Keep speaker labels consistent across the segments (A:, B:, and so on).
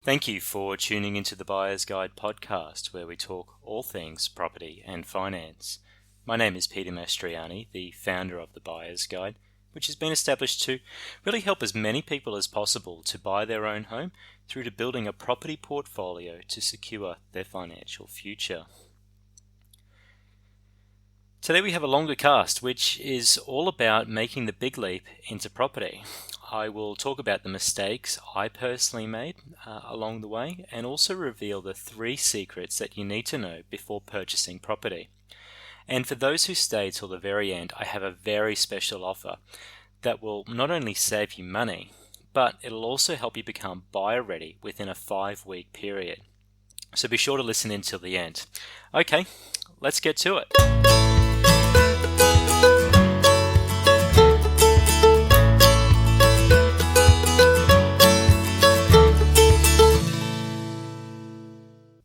A: Thank you for tuning into the Buyer's Guide podcast, where we talk all things property and finance. My name is Peter Mastriani, the founder of the Buyer's Guide, which has been established to really help as many people as possible to buy their own home through to building a property portfolio to secure their financial future. Today we have a longer cast, which is all about making the big leap into property. I will talk about the mistakes I personally made along the way and also reveal the 3 secrets that you need to know before purchasing property. And for those who stay till the very end, I have a very special offer that will not only save you money, but it'll also help you become buyer ready within a 5-week period. So be sure to listen in till the end. Okay, let's get to it.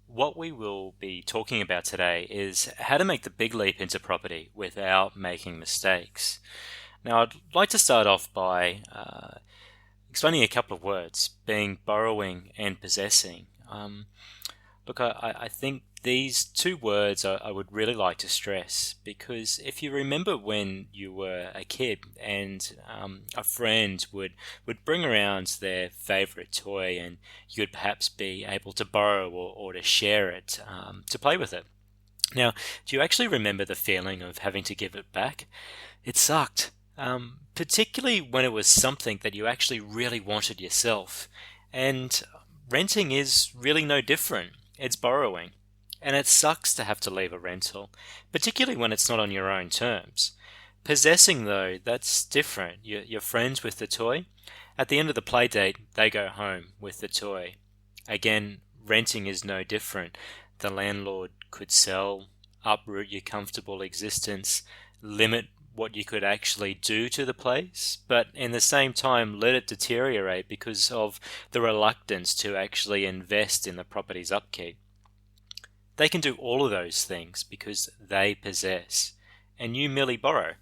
A: What we will be talking about today is how to make the big leap into property without making mistakes. Now, I'd like to start off by explaining a couple of words, being borrowing and possessing. Look, I think these 2 words I would really like to stress, because if you remember when you were a kid and a friend would bring around their favorite toy and you would perhaps be able to borrow or to share it to play with it. Now, do you actually remember the feeling of having to give it back? It sucked, particularly when it was something that you actually really wanted yourself. And renting is really no different. It's borrowing. And it sucks to have to leave a rental, particularly when it's not on your own terms. Possessing, though, that's different. You're friends with the toy. At the end of the play date, they go home with the toy. Again, renting is no different. The landlord could sell, uproot your comfortable existence, limit what you could actually do to the place, but in the same time let it deteriorate because of the reluctance to actually invest in the property's upkeep. They can do all of those things because they possess, and you merely borrow.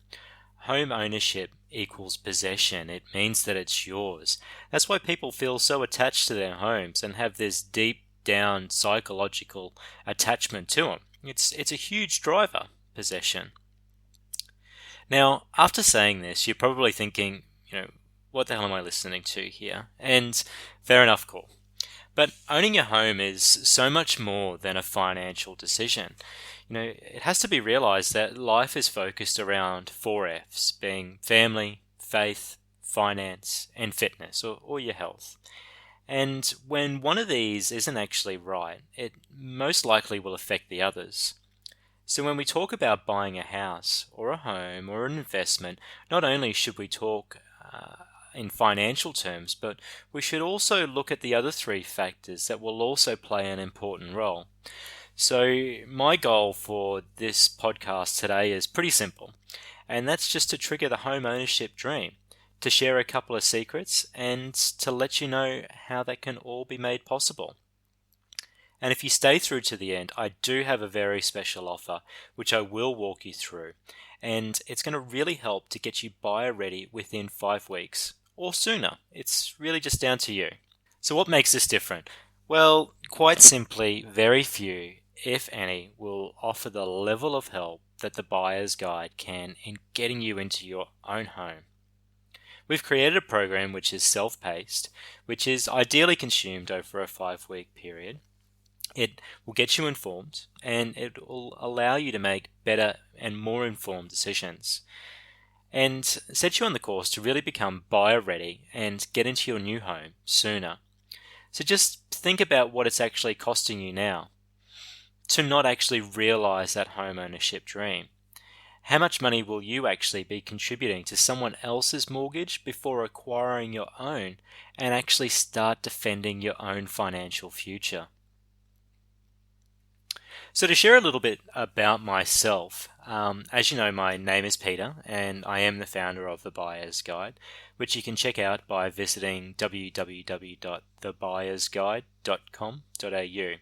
A: Home ownership equals possession. It means that it's yours. That's why people feel so attached to their homes and have this deep down psychological attachment to them. It's a huge driver, possession. Now, after saying this, you're probably thinking, what the hell am I listening to here? And fair enough, cool. But owning your home is so much more than a financial decision. It has to be realized that life is focused around 4 F's, being family, faith, finance, and fitness, or your health. And when one of these isn't actually right, it most likely will affect the others. So when we talk about buying a house or a home or an investment, not only should we talk in financial terms, but we should also look at the other 3 factors that will also play an important role. So my goal for this podcast today is pretty simple, and that's just to trigger the home ownership dream, to share a couple of secrets, and to let you know how that can all be made possible. And if you stay through to the end, I do have a very special offer, which I will walk you through. And it's going to really help to get you buyer ready within 5 weeks, or sooner. It's really just down to you. So what makes this different? Well, quite simply, very few, if any, will offer the level of help that the Buyer's Guide can in getting you into your own home. We've created a program which is self-paced, which is ideally consumed over a 5-week period. It will get you informed, and it will allow you to make better and more informed decisions, and set you on the course to really become buyer ready and get into your new home sooner. So just think about what it's actually costing you now to not actually realize that home ownership dream. How much money will you actually be contributing to someone else's mortgage before acquiring your own and actually start defending your own financial future? So to share a little bit about myself, as you know, my name is Peter and I am the founder of The Buyer's Guide, which you can check out by visiting www.thebuyersguide.com.au.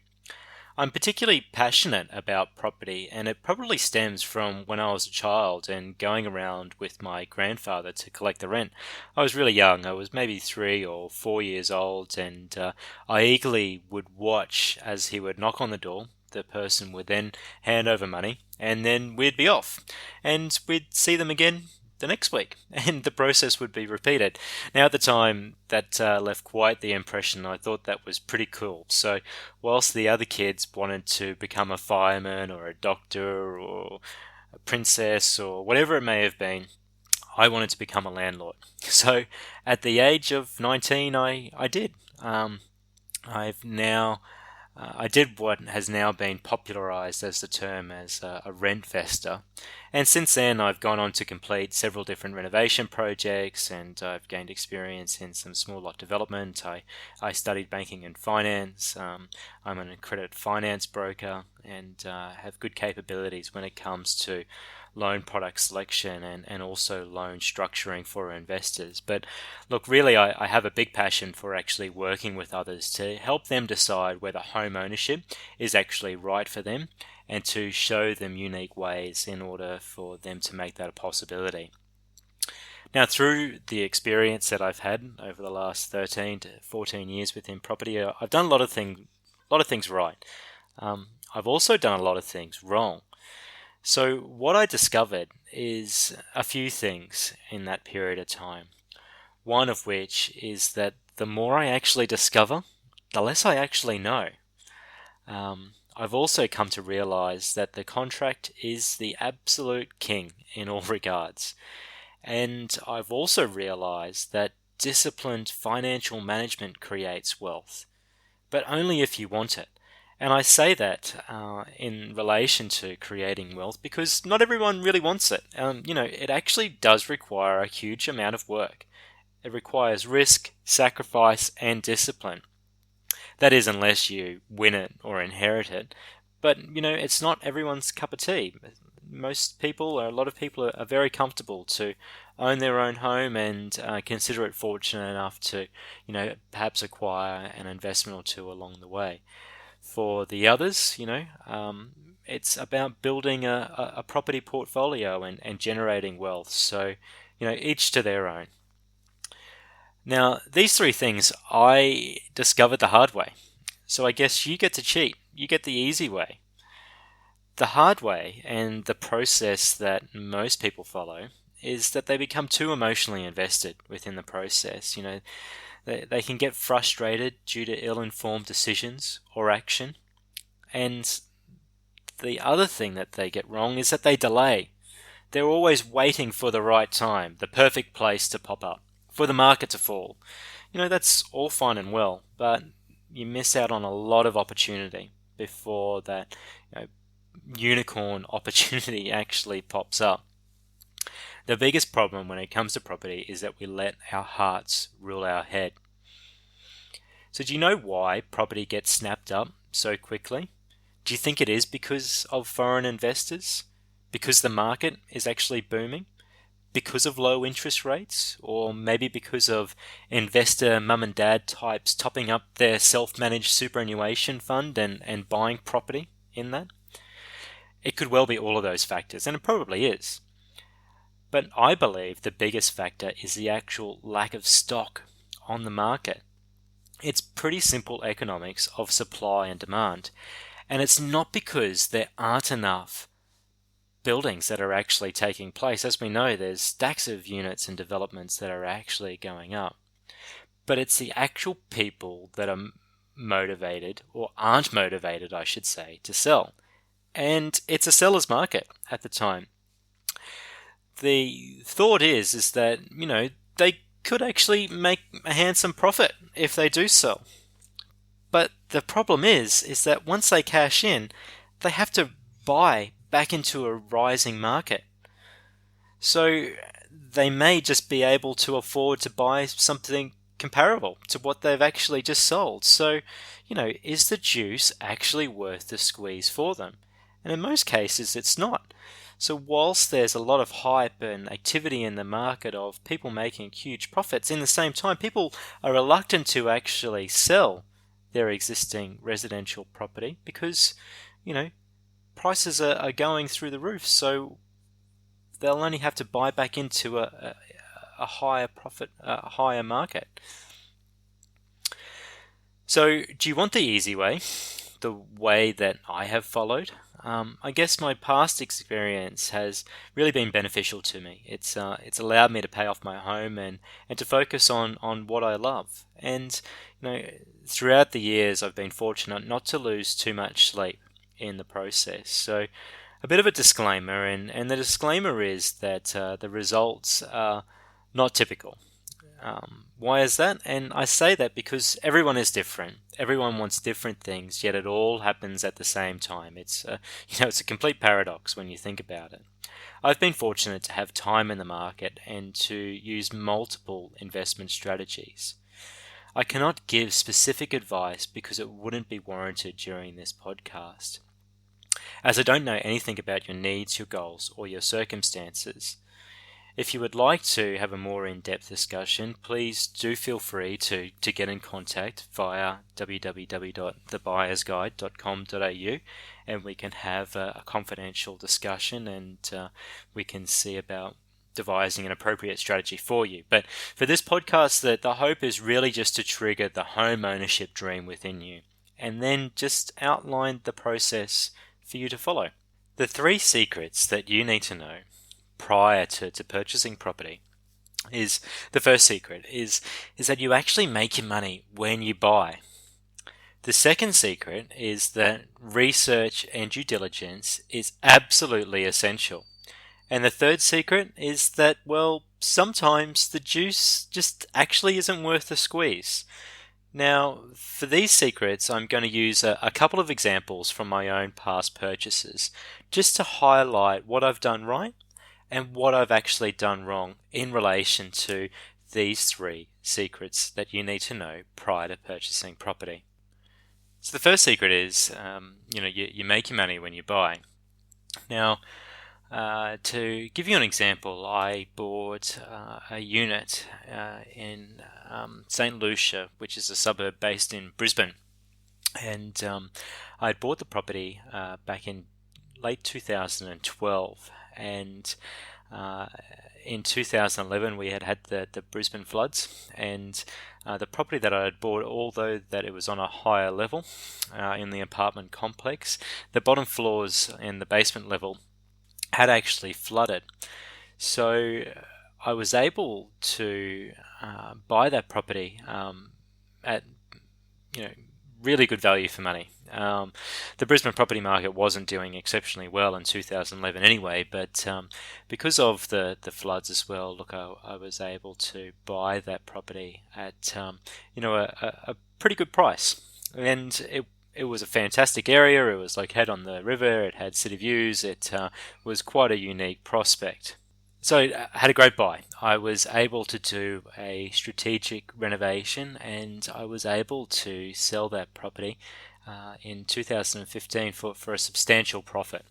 A: I'm particularly passionate about property, and it probably stems from when I was a child and going around with my grandfather to collect the rent. I was really young, I was maybe 3 or 4 years old, and I eagerly would watch as he would knock on the door. The person would then hand over money, and then we'd be off, and we'd see them again the next week, and the process would be repeated. Now, at the time, that left quite the impression. I thought that was pretty cool. So, whilst the other kids wanted to become a fireman or a doctor or a princess or whatever it may have been, I wanted to become a landlord. So, at the age of 19, I did. I've now I did what has now been popularized as the term as a rentvestor. And since then, I've gone on to complete several different renovation projects, and I've gained experience in some small lot development. I studied banking and finance. I'm an accredited finance broker, and have good capabilities when it comes to loan product selection and also loan structuring for investors. But look, really, I have a big passion for actually working with others to help them decide whether home ownership is actually right for them, and to show them unique ways in order for them to make that a possibility. Now, through the experience that I've had over the last 13 to 14 years within property, I've done a lot of things right. I've also done a lot of things wrong. So what I discovered is a few things in that period of time. One of which is that the more I actually discover, the less I actually know. I've also come to realize that the contract is the absolute king in all regards. And I've also realized that disciplined financial management creates wealth, but only if you want it. And I say that in relation to creating wealth because not everyone really wants it. It actually does require a huge amount of work. It requires risk, sacrifice, and discipline. That is, unless you win it or inherit it. But, it's not everyone's cup of tea. Most people, or a lot of people, are very comfortable to own their own home and consider it fortunate enough to, perhaps acquire an investment or two along the way. For the others, it's about building a property portfolio and generating wealth. So, each to their own. Now, these three things I discovered the hard way. So I guess you get to cheat. You get the easy way. The hard way, and the process that most people follow, is that they become too emotionally invested within the process. They can get frustrated due to ill-informed decisions or action. And the other thing that they get wrong is that they delay. They're always waiting for the right time, the perfect place to pop up, for the market to fall. That's all fine and well, but you miss out on a lot of opportunity before that unicorn opportunity actually pops up. The biggest problem when it comes to property is that we let our hearts rule our head. So do you know why property gets snapped up so quickly? Do you think it is because of foreign investors? Because the market is actually booming? Because of low interest rates? Or maybe because of investor mum and dad types topping up their self-managed superannuation fund and buying property in that? It could well be all of those factors, and it probably is. But I believe the biggest factor is the actual lack of stock on the market. It's pretty simple economics of supply and demand. And it's not because there aren't enough buildings that are actually taking place. As we know, there's stacks of units and developments that are actually going up. But it's the actual people that are motivated, or aren't motivated, I should say, to sell. And it's a seller's market at the time. The thought is that, they could actually make a handsome profit if they do sell. But the problem is that once they cash in, they have to buy back into a rising market. So they may just be able to afford to buy something comparable to what they've actually just sold. So, is the juice actually worth the squeeze for them? And in most cases, it's not. So whilst there's a lot of hype and activity in the market of people making huge profits, in the same time, people are reluctant to actually sell their existing residential property because, prices are going through the roof. So they'll only have to buy back into a higher profit, a higher market. So do you want the easy way? The way that I have followed? I guess my past experience has really been beneficial to me. It's allowed me to pay off my home and to focus on what I love. And throughout the years, I've been fortunate not to lose too much sleep in the process. So a bit of a disclaimer, and the disclaimer is that the results are not typical. Why is that? And I say that because everyone is different. Everyone wants different things, yet it all happens at the same time. It's it's a complete paradox when you think about it. I've been fortunate to have time in the market and to use multiple investment strategies. I cannot give specific advice because it wouldn't be warranted during this podcast. As I don't know anything about your needs, your goals, or your circumstances. If you would like to have a more in-depth discussion, please do feel free to get in contact via www.thebuyersguide.com.au, and we can have a confidential discussion, and we can see about devising an appropriate strategy for you. But for this podcast, the hope is really just to trigger the home ownership dream within you, and then just outline the process for you to follow. The 3 secrets that you need to know prior to purchasing property is the first secret is that you actually make your money when you buy. The second secret is that research and due diligence is absolutely essential. And the third secret is that, well, sometimes the juice just actually isn't worth the squeeze. Now, for these secrets, I'm going to use a couple of examples from my own past purchases just to highlight what I've done right and what I've actually done wrong in relation to these 3 secrets that you need to know prior to purchasing property. So the first secret is, you make your money when you buy. Now, to give you an example, I bought a unit in St. Lucia, which is a suburb based in Brisbane. And I bought the property back in late 2012. And in 2011 we had the Brisbane floods, and the property that I had bought, although that it was on a higher level in the apartment complex, the bottom floors and the basement level had actually flooded. So I was able to buy that property at really good value for money. The Brisbane property market wasn't doing exceptionally well in 2011 anyway, but because of the floods as well, look, I was able to buy that property at a pretty good price, and it was a fantastic area. It was like head on the river. It had city views. It was quite a unique prospect. So I had a great buy. I was able to do a strategic renovation, and I was able to sell that property in 2015 for a substantial profit.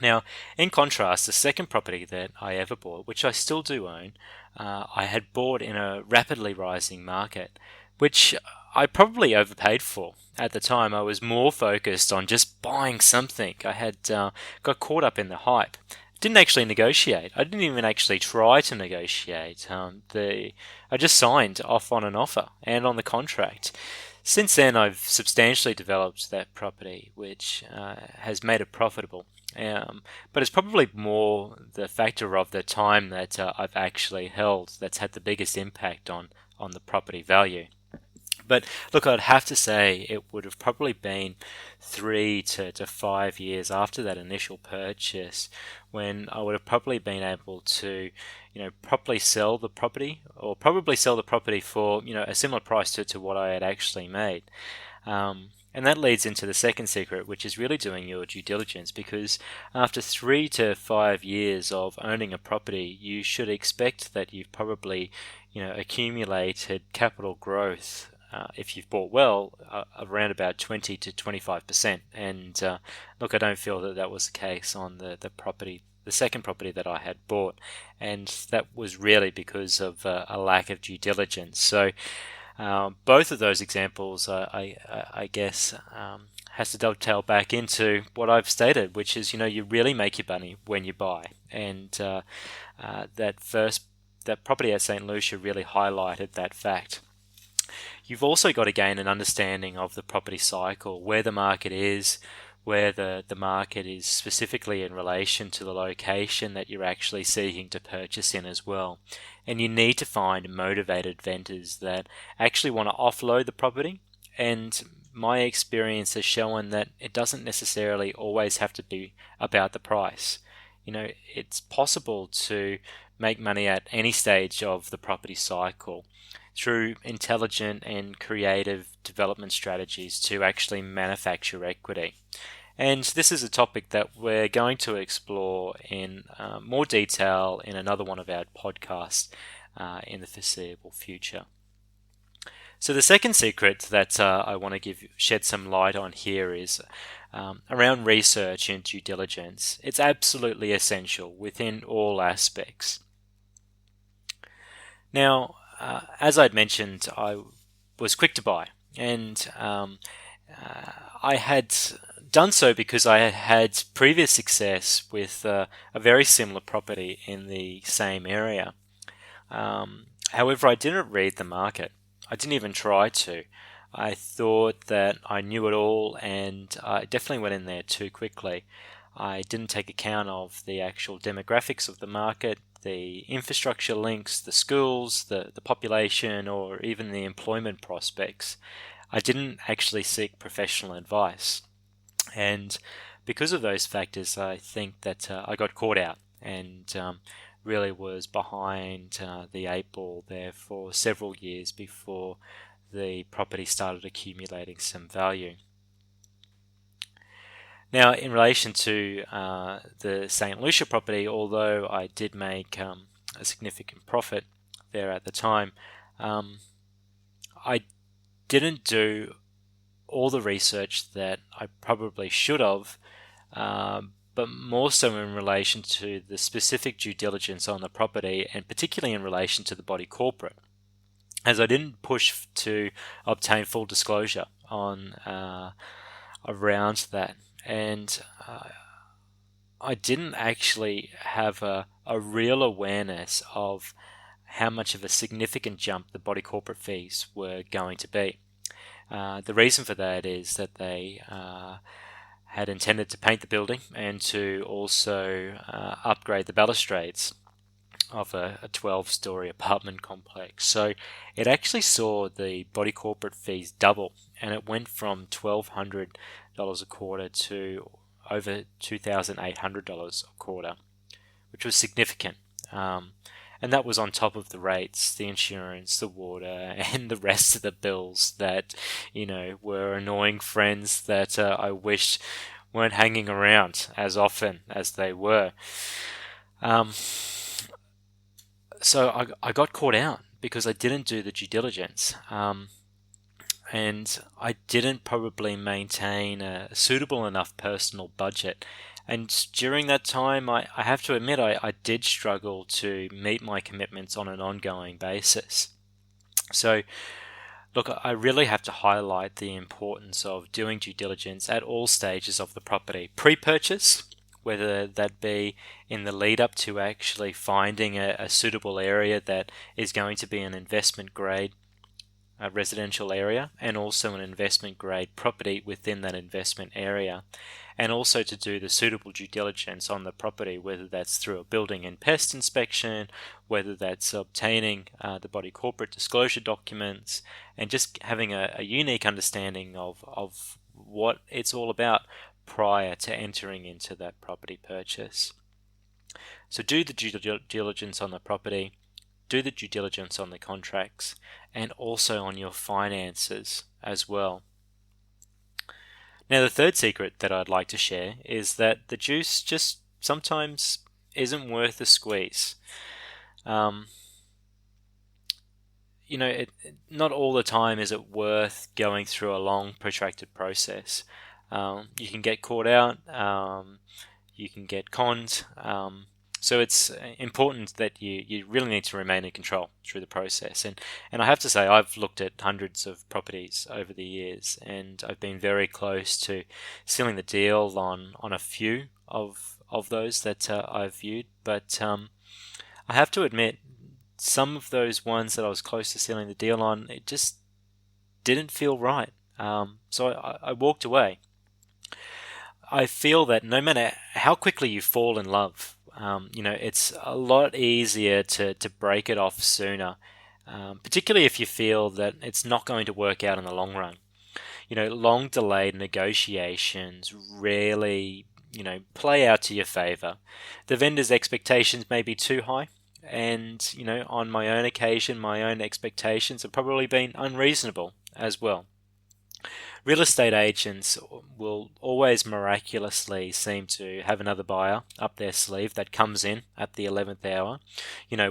A: Now, in contrast, the second property that I ever bought, which I still do own, I had bought in a rapidly rising market, which I probably overpaid for. At the time, I was more focused on just buying something. I had got caught up in the hype. Didn't actually negotiate. I didn't even actually try to negotiate. I just signed off on an offer and on the contract. Since then, I've substantially developed that property, which has made it profitable. But it's probably more the factor of the time that I've actually held that's had the biggest impact on the property value. But look, I'd have to say it would have probably been 3 to 5 years after that initial purchase when I would have probably been able to, properly sell the property, or probably sell the property for, a similar price to what I had actually made. And that leads into the second secret, which is really doing your due diligence, because after 3 to 5 years of owning a property, you should expect that you've probably, accumulated capital growth. If you've bought well, around about 20 to 25%. And look, I don't feel that was the case on the second property that I had bought, and that was really because of a lack of due diligence. So Both of those examples, I guess, has to dovetail back into what I've stated, which is, you really make your money when you buy, and that property at St. Lucia really highlighted that fact. You've also got to gain an understanding of the property cycle, where the market is, where the market is specifically in relation to the location that you're actually seeking to purchase in as well. And you need to find motivated vendors that actually want to offload the property. And my experience has shown that it doesn't necessarily always have to be about the price. It's possible to make money at any stage of the property cycle through intelligent and creative development strategies to actually manufacture equity. And this is a topic that we're going to explore in more detail in another one of our podcasts in the foreseeable future. So the second secret that I want to shed some light on here is around research and due diligence. It's absolutely essential within all aspects. Now, as I'd mentioned, I was quick to buy, and I had done so because I had previous success with a very similar property in the same area. However, I didn't read the market. I didn't even try to. I thought that I knew it all, and I definitely went in there too quickly. I didn't take account of the actual demographics of the market, the infrastructure links, the schools, the population, or even the employment prospects. I didn't actually seek professional advice. And because of those factors, I think that I got caught out and really was behind the eight ball there for several years before the property started accumulating some value. Now, in relation to the St. Lucia property, although I did make a significant profit there at the time, I didn't do all the research that I probably should have, but more so in relation to the specific due diligence on the property, and particularly in relation to the body corporate, as I didn't push to obtain full disclosure on around that. And I didn't actually have a real awareness of how much of a significant jump the body corporate fees were going to be. The reason for that is that they had intended to paint the building and to also upgrade the balustrades of a 12-story apartment complex. So it actually saw the body corporate fees double, and it went from $1,200 a quarter to over $2,800 a quarter, which was significant. And that was on top of the rates, the insurance, the water, and the rest of the bills that, were annoying friends that I wished weren't hanging around as often as they were. So I got caught out because I didn't do the due diligence. And I didn't probably maintain a suitable enough personal budget. And during that time, I have to admit, I did struggle to meet my commitments on an ongoing basis. So, look, I really have to highlight the importance of doing due diligence at all stages of the property. Pre-purchase, whether that be in the lead up to actually finding a suitable area that is going to be an investment grade residential area, and also an investment grade property within that investment area, and also to do the suitable due diligence on the property, whether that's through a building and pest inspection, whether that's obtaining the body corporate disclosure documents, and just having a unique understanding of what it's all about prior to entering into that property purchase. So do the due diligence on the property, do the due diligence on the contracts, and also on your finances as well. Now, the third secret that I'd like to share is that the juice just sometimes isn't worth the squeeze. Not all the time is it worth going through a long, protracted process. You can get caught out, you can get conned. So it's important that you really need to remain in control through the process. And I have to say, I've looked at hundreds of properties over the years, and I've been very close to sealing the deal on a few of those that I've viewed. But I have to admit, some of those ones that I was close to sealing the deal on, it just didn't feel right. So I walked away. I feel that no matter how quickly you fall in love, it's a lot easier to break it off sooner, particularly if you feel that it's not going to work out in the long run. Long delayed negotiations rarely, play out to your favor. The vendor's expectations may be too high, and, on my own occasion, my own expectations have probably been unreasonable as well. Real estate agents will always miraculously seem to have another buyer up their sleeve that comes in at the 11th hour,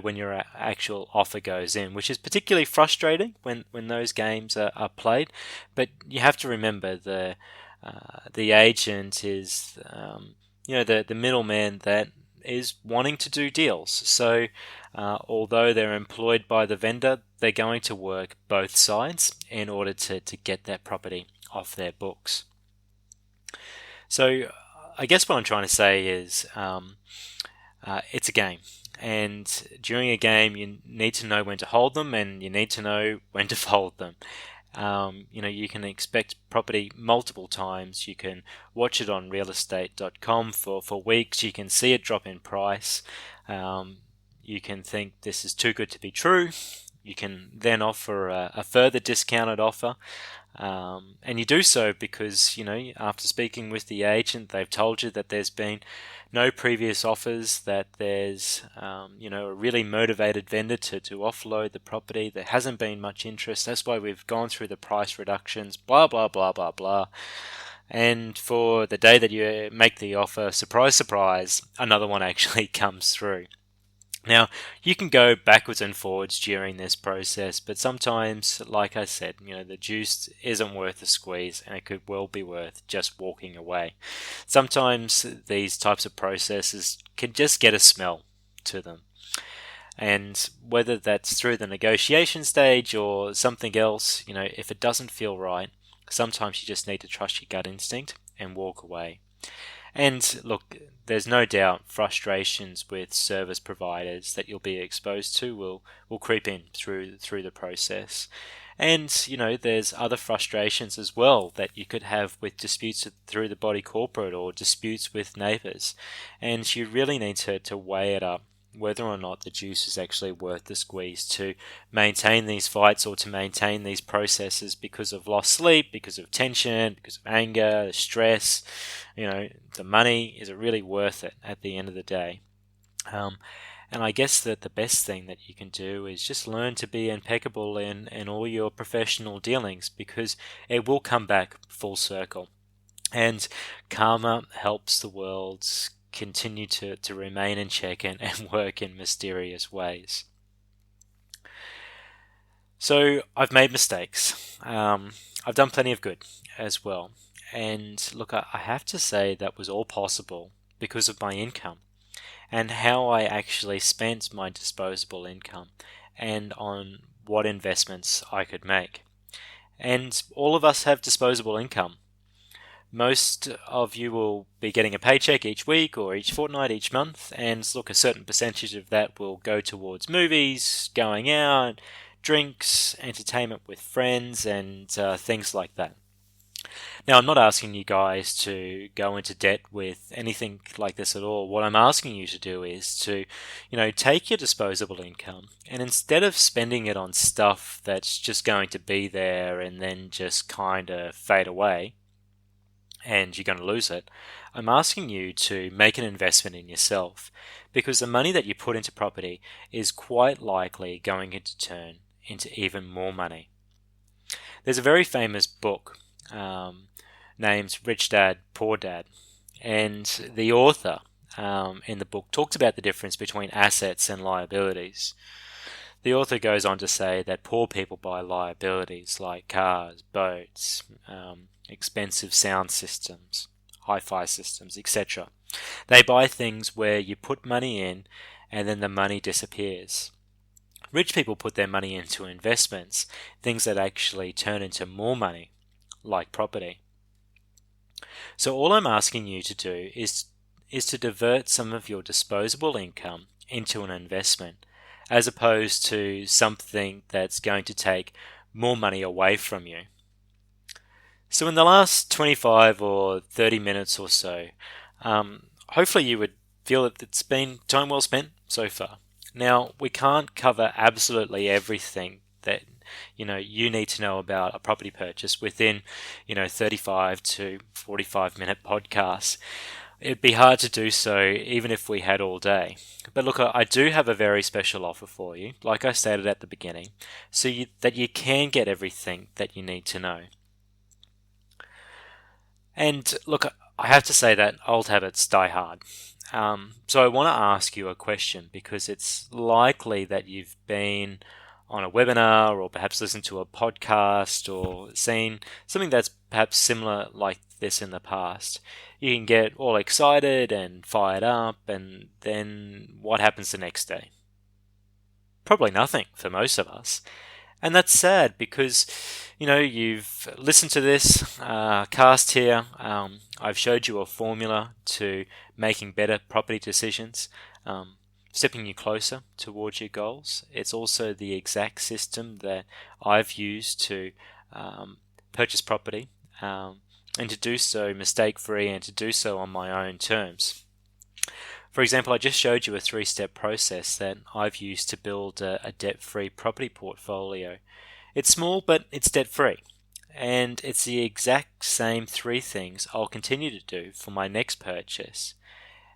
A: when your actual offer goes in, which is particularly frustrating when those games are played. But you have to remember the agent is, the middleman that is wanting to do deals. So although they're employed by the vendor, they're going to work both sides in order to get that property off their books. So I guess what I'm trying to say is it's a game. And during a game, you need to know when to hold them, and you need to know when to fold them. You can expect property multiple times. You can watch it on realestate.com for weeks. You can see it drop in price. You can think this is too good to be true. You can then offer a further discounted offer. And you do so because, after speaking with the agent, they've told you that there's been no previous offers, that there's, a really motivated vendor to offload the property. There hasn't been much interest. That's why we've gone through the price reductions, blah, blah, blah, blah, blah. And for the day that you make the offer, surprise, surprise, another one actually comes through. Now, you can go backwards and forwards during this process, but sometimes, like I said, the juice isn't worth the squeeze, and it could well be worth just walking away. Sometimes these types of processes can just get a smell to them. And whether that's through the negotiation stage or something else, if it doesn't feel right, sometimes you just need to trust your gut instinct and walk away. And look, there's no doubt frustrations with service providers that you'll be exposed to will creep in through the process. And, there's other frustrations as well that you could have with disputes through the body corporate or disputes with neighbours. And you really need to weigh it up, whether or not the juice is actually worth the squeeze to maintain these fights or to maintain these processes because of lost sleep, because of tension, because of anger, stress, the money. Is it really worth it at the end of the day? And I guess that the best thing that you can do is just learn to be impeccable in all your professional dealings, because it will come back full circle. And karma helps the world continue to remain in check and work in mysterious ways. So I've made mistakes. I've done plenty of good as well. And look, I have to say that was all possible because of my income and how I actually spent my disposable income and on what investments I could make. And all of us have disposable income. Most of you will be getting a paycheck each week or each fortnight, each month, and look, a certain percentage of that will go towards movies, going out, drinks, entertainment with friends, and things like that. Now, I'm not asking you guys to go into debt with anything like this at all. What I'm asking you to do is to, take your disposable income and instead of spending it on stuff that's just going to be there and then just kind of fade away, and you're going to lose it, I'm asking you to make an investment in yourself, because the money that you put into property is quite likely going to turn into even more money. There's a very famous book named Rich Dad, Poor Dad, and the author in the book talked about the difference between assets and liabilities. The author goes on to say that poor people buy liabilities like cars, boats, expensive sound systems, hi-fi systems, etc. They buy things where you put money in and then the money disappears. Rich people put their money into investments, things that actually turn into more money, like property. So all I'm asking you to do is to divert some of your disposable income into an investment, as opposed to something that's going to take more money away from you. So in the last 25 or 30 minutes or so, hopefully you would feel that it's been time well spent so far. Now, we can't cover absolutely everything that you need to know about a property purchase within 35 to 45 minute podcasts. It'd be hard to do so even if we had all day. But look, I do have a very special offer for you, like I stated at the beginning, so that you can get everything that you need to know. And look, I have to say that old habits die hard. So I want to ask you a question, because it's likely that you've been on a webinar or perhaps listened to a podcast or seen something that's perhaps similar like this in the past. You can get all excited and fired up, and then what happens the next day? Probably nothing for most of us. And that's sad, because you've listened to this cast here. I've showed you a formula to making better property decisions, stepping you closer towards your goals. It's also the exact system that I've used to purchase property, and to do so mistake-free, and to do so on my own terms. For example, I just showed you a 3-step process that I've used to build a debt-free property portfolio. It's small, but it's debt-free. And it's the exact same 3 things I'll continue to do for my next purchase.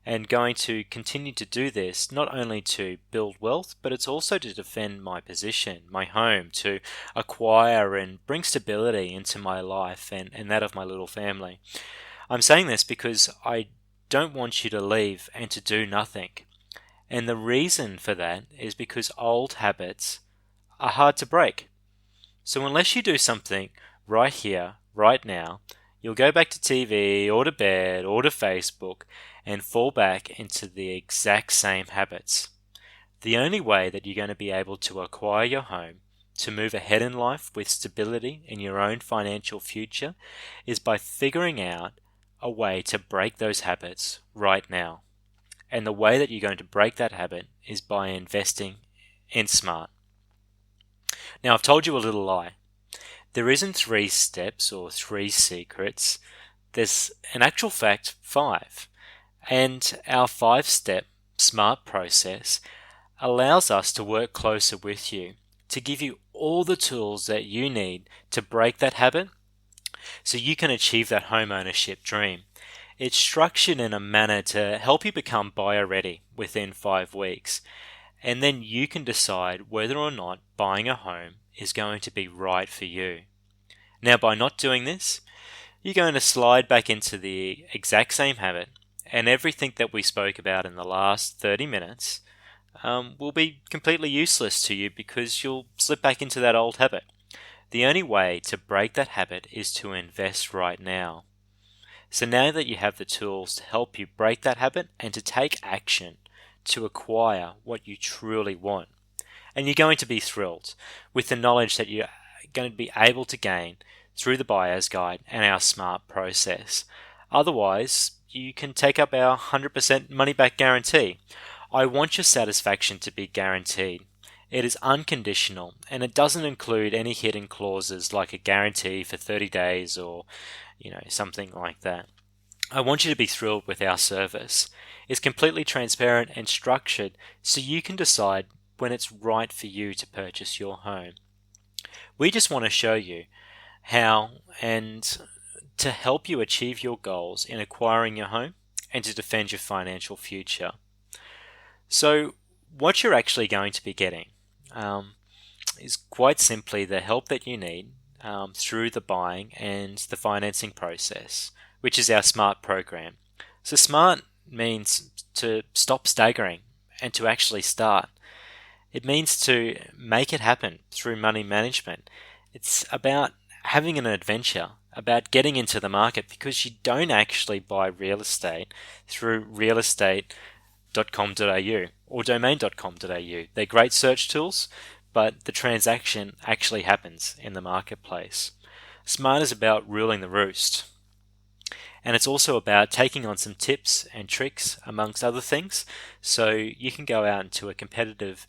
A: And going to continue to do this not only to build wealth, but it's also to defend my position, my home, to acquire and bring stability into my life and that of my little family. I'm saying this because I don't want you to leave and to do nothing. And the reason for that is because old habits are hard to break. So unless you do something right here, right now, you'll go back to TV or to bed or to Facebook and fall back into the exact same habits. The only way that you're going to be able to acquire your home, to move ahead in life with stability in your own financial future, is by figuring out a way to break those habits right now. And the way that you're going to break that habit is by investing in smart. Now, I've told you a little lie. There isn't 3 steps or 3 secrets. There's, in actual fact, 5. And our 5-step smart process allows us to work closer with you, to give you all the tools that you need to break that habit, so you can achieve that home ownership dream. It's structured in a manner to help you become buyer ready within 5 weeks. And then you can decide whether or not buying a home is going to be right for you. Now, by not doing this, you're going to slide back into the exact same habit, and everything that we spoke about in the last 30 minutes will be completely useless to you, because you'll slip back into that old habit. The only way to break that habit is to invest right now. So now that you have the tools to help you break that habit and to take action to acquire what you truly want, and you're going to be thrilled with the knowledge that you're going to be able to gain through the buyer's guide and our smart process. Otherwise, you can take up our 100% money back guarantee. I want your satisfaction to be guaranteed. It is unconditional, and it doesn't include any hidden clauses like a guarantee for 30 days or something like that. I want you to be thrilled with our service. It's completely transparent and structured, so you can decide when it's right for you to purchase your home. We just want to show you how, and to help you achieve your goals in acquiring your home and to defend your financial future. So what you're actually going to be getting is quite simply the help that you need through the buying and the financing process, which is our SMART program. So SMART means to stop staggering and to actually start. It means to make it happen through money management. It's about having an adventure, about getting into the market, because you don't actually buy real estate through realestate.com.au or domain.com.au. They're great search tools, but the transaction actually happens in the marketplace. Smart is about ruling the roost. And it's also about taking on some tips and tricks, amongst other things, so you can go out into a competitive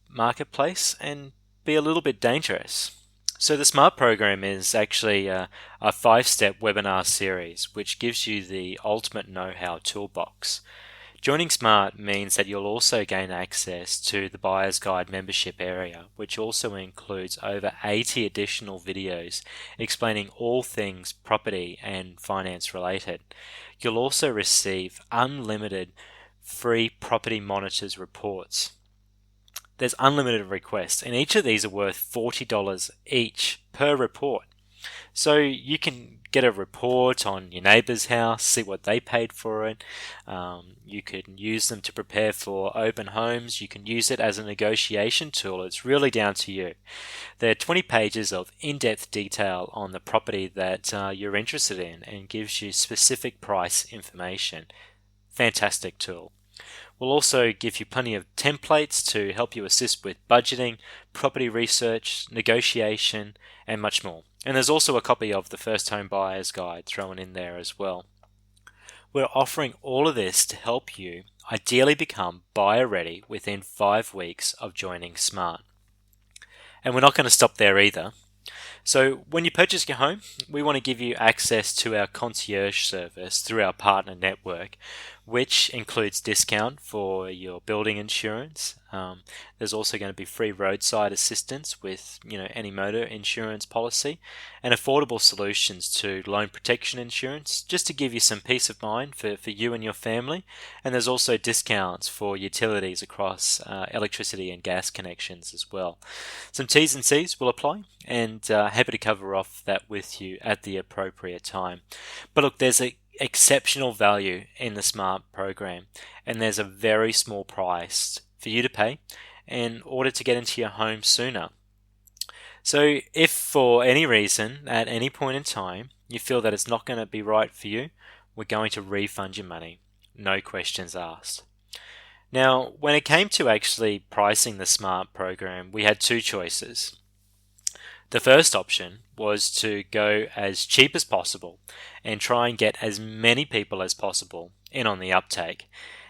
A: marketplace and be a little bit dangerous. So the SMART program is actually a 5-step webinar series which gives you the ultimate know-how toolbox. Joining SMART means that you'll also gain access to the Buyer's Guide membership area, which also includes over 80 additional videos explaining all things property and finance related. You'll also receive unlimited free property monitors reports. There's unlimited requests, and each of these are worth $40 each per report. So you can get a report on your neighbour's house, see what they paid for it. You can use them to prepare for open homes. You can use it as a negotiation tool. It's really down to you. There are 20 pages of in-depth detail on the property that you're interested in and gives you specific price information. Fantastic tool. We'll also give you plenty of templates to help you assist with budgeting, property research, negotiation, and much more. And there's also a copy of the First Home Buyer's Guide thrown in there as well. We're offering all of this to help you ideally become buyer ready within 5 weeks of joining SMART. And we're not going to stop there either. So when you purchase your home, we want to give you access to our concierge service through our partner network, which includes discount for your building insurance. There's also going to be free roadside assistance with any motor insurance policy, and affordable solutions to loan protection insurance, just to give you some peace of mind for you and your family. And there's also discounts for utilities across electricity and gas connections as well. Some T's and C's will apply, and happy to cover off that with you at the appropriate time. But look, there's a exceptional value in the SMART program, and there's a very small price for you to pay in order to get into your home sooner. So if for any reason at any point in time you feel that it's not going to be right for you, we're going to refund your money, no questions asked. Now, when it came to actually pricing the SMART program, we had two choices. The first option was to go as cheap as possible and try and get as many people as possible in on the uptake.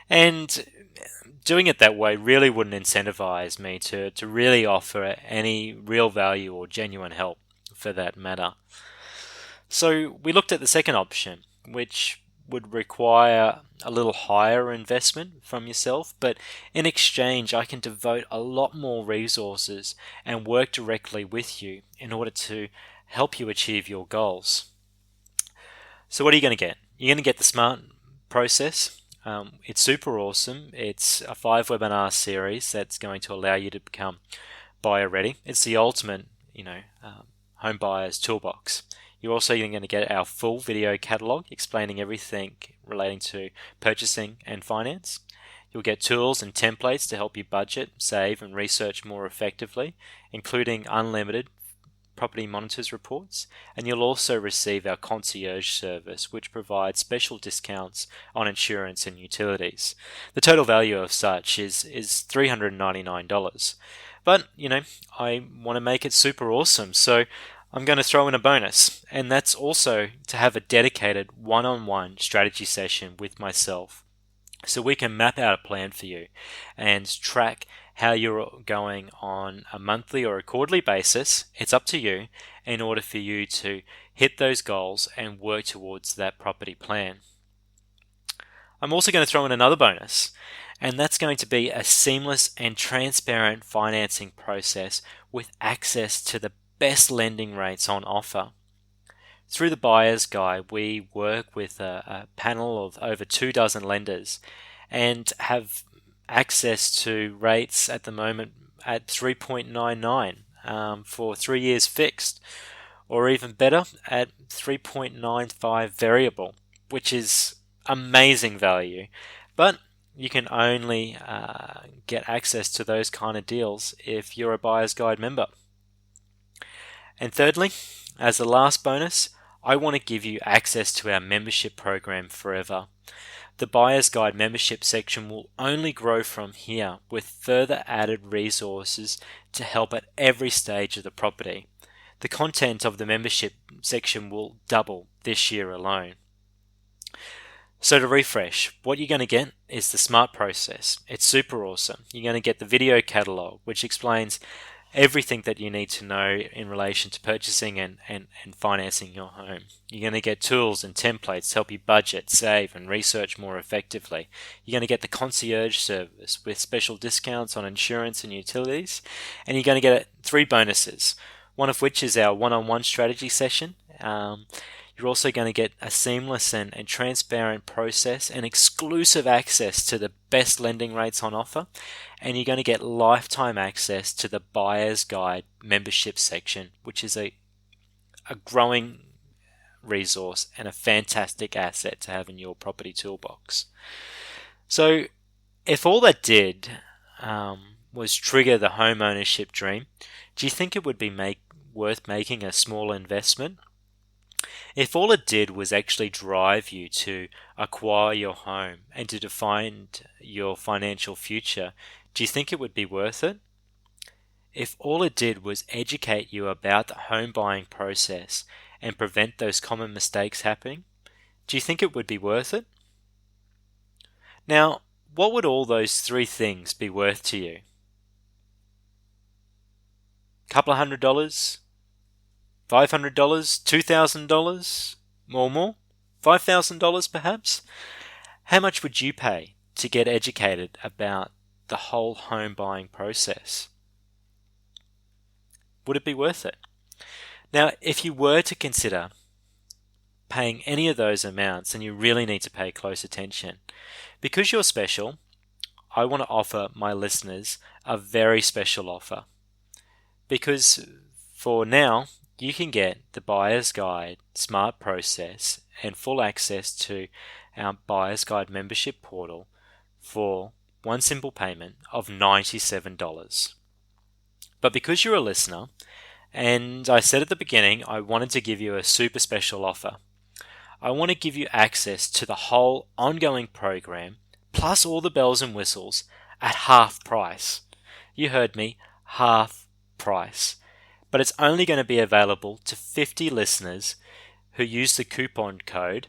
A: And doing it that way really wouldn't incentivize me to really offer any real value or genuine help for that matter. So we looked at the second option, which would require a little higher investment from yourself, but in exchange I can devote a lot more resources and work directly with you in order to help you achieve your goals. So what are you going to get? You're going to get the SMART process. It's super awesome. It's a 5 webinar series that's going to allow you to become buyer ready. It's the ultimate, home buyer's toolbox. You're also going to get our full video catalog explaining everything relating to purchasing and finance. You'll get tools and templates to help you budget, save, and research more effectively, including unlimited property monitors reports. And you'll also receive our concierge service, which provides special discounts on insurance and utilities. The total value of such is $399. But, I want to make it super awesome, so I'm going to throw in a bonus, and that's also to have a dedicated one-on-one strategy session with myself, so we can map out a plan for you and track how you're going on a monthly or a quarterly basis. It's up to you, in order for you to hit those goals and work towards that property plan. I'm also going to throw in another bonus, and that's going to be a seamless and transparent financing process with access to the best lending rates on offer. Through the Buyer's Guide, we work with a panel of over 24 lenders and have access to rates at the moment at 3.99 for 3 years fixed, or even better at 3.95 variable, which is amazing value. But you can only get access to those kind of deals if you're a Buyer's Guide member. And thirdly, As the last bonus, I want to give you access to our membership program forever. The Buyer's Guide membership section will only grow from here with further added resources to help at every stage of the property. The content of the membership section will double this year alone. So to refresh, what you're going to get is the Smart Process. It's super awesome. You're going to get the video catalog, which explains everything that you need to know in relation to purchasing and financing your home. You're going to get tools and templates to help you budget, save, and research more effectively. You're going to get the concierge service with special discounts on insurance and utilities. And you're going to get 3 bonuses, one of which is our one-on-one strategy session. You're also going to get a seamless and transparent process and exclusive access to the best lending rates on offer. And you're going to get lifetime access to the Buyer's Guide membership section, which is a growing resource and a fantastic asset to have in your property toolbox. So if all that did was trigger the home ownership dream, do you think it would be worth making a small investment? If all it did was actually drive you to acquire your home and to define your financial future, do you think it would be worth it? If all it did was educate you about the home buying process and prevent those common mistakes happening, do you think it would be worth it? Now, what would all those 3 things be worth to you? Couple of $100? $500, $2,000, more, $5,000 perhaps? How much would you pay to get educated about the whole home buying process? Would it be worth it? Now, if you were to consider paying any of those amounts, then you really need to pay close attention. Because you're special, I want to offer my listeners a very special offer. Because for now, you can get the Buyer's Guide Smart Process and full access to our Buyer's Guide membership portal for one simple payment of $97. But because you're a listener, and I said at the beginning I wanted to give you a super special offer, I want to give you access to the whole ongoing program plus all the bells and whistles at half price. You heard me, half price. But it's only going to be available to 50 listeners who use the coupon code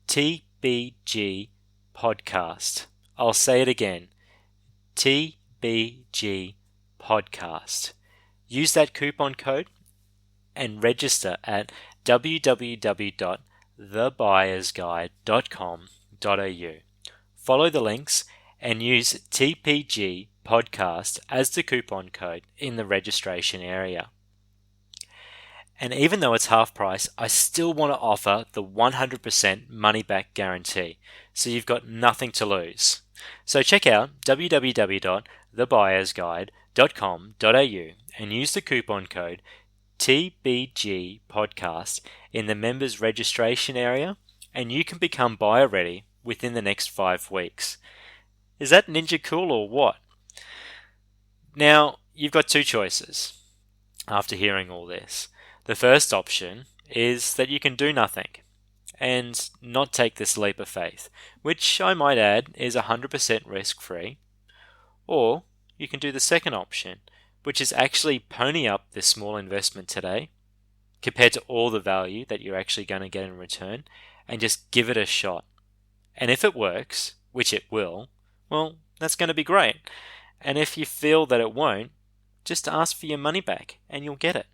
A: TBG Podcast. I'll say it again, TBG Podcast. Use that coupon code and register at www.thebuyersguide.com.au. Follow the links and use TPG Podcast as the coupon code in the registration area. And even though it's half price, I still want to offer the 100% money back guarantee, so you've got nothing to lose. So check out www.thebuyersguide.com.au and use the coupon code TBG Podcast in the members registration area, and you can become buyer ready within the next 5 weeks. Is that ninja cool or what? Now, you've got 2 choices after hearing all this. The first option is that you can do nothing and not take this leap of faith, which I might add is 100% risk-free. Or you can do the second option, which is actually pony up this small investment today compared to all the value that you're actually going to get in return and just give it a shot. And if it works, which it will, well, that's going to be great. And if you feel that it won't, just ask for your money back and you'll get it.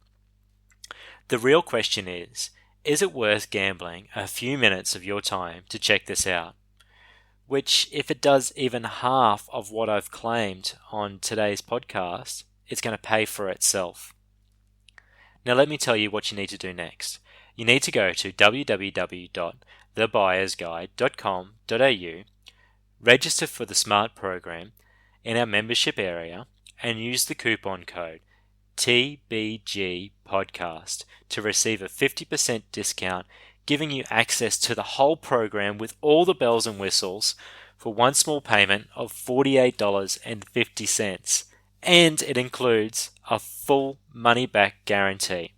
A: The real question is it worth gambling a few minutes of your time to check this out? Which, if it does even half of what I've claimed on today's podcast, it's going to pay for itself. Now let me tell you what you need to do next. You need to go to www.thebuyersguide.com.au, register for the SMART program in our membership area, and use the coupon code TBG Podcast to receive a 50% discount, giving you access to the whole program with all the bells and whistles for one small payment of $48.50. And it includes a full money back guarantee.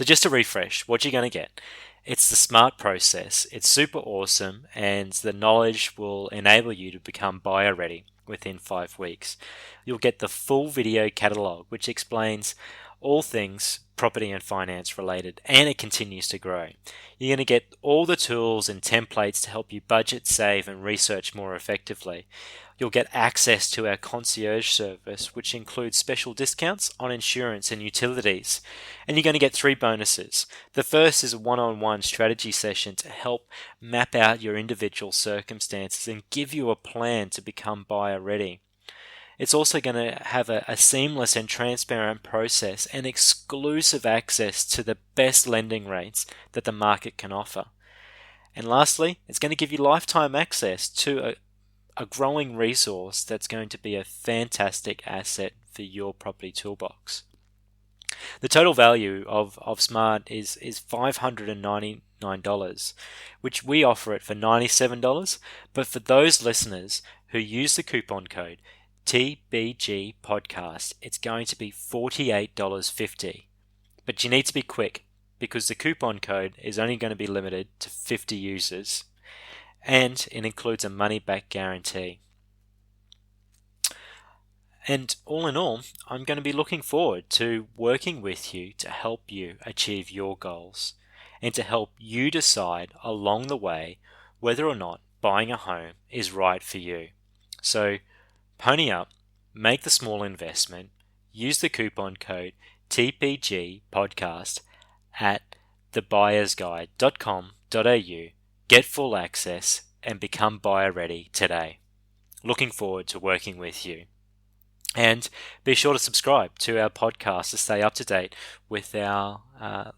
A: So just to refresh, what you're going to get, it's the SMART process. It's super awesome, and the knowledge will enable you to become buyer ready within 5 weeks. You'll get the full video catalog, which explains all things property and finance related, and it continues to grow. You're going to get all the tools and templates to help you budget, save, and research more effectively. You'll get access to our concierge service, which includes special discounts on insurance and utilities. And you're going to get 3 bonuses. The first is a one-on-one strategy session to help map out your individual circumstances and give you a plan to become buyer ready. It's also going to have a seamless and transparent process and exclusive access to the best lending rates that the market can offer. And lastly, it's going to give you lifetime access to a growing resource that's going to be a fantastic asset for your property toolbox. The total value of SMART is $599, which we offer it for $97. But for those listeners who use the coupon code TBG Podcast, it's going to be $48.50. But you need to be quick because the coupon code is only going to be limited to 50 users, and it includes a money back guarantee. And all in all, I'm going to be looking forward to working with you to help you achieve your goals and to help you decide along the way whether or not buying a home is right for you. So pony up, make the small investment, use the coupon code TPG Podcast at thebuyersguide.com.au, get full access, and become buyer ready today. Looking forward to working with you. And be sure to subscribe to our podcast to stay up to date with our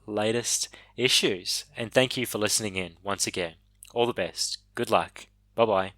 A: latest issues. And thank you for listening in once again. All the best. Good luck. Bye-bye.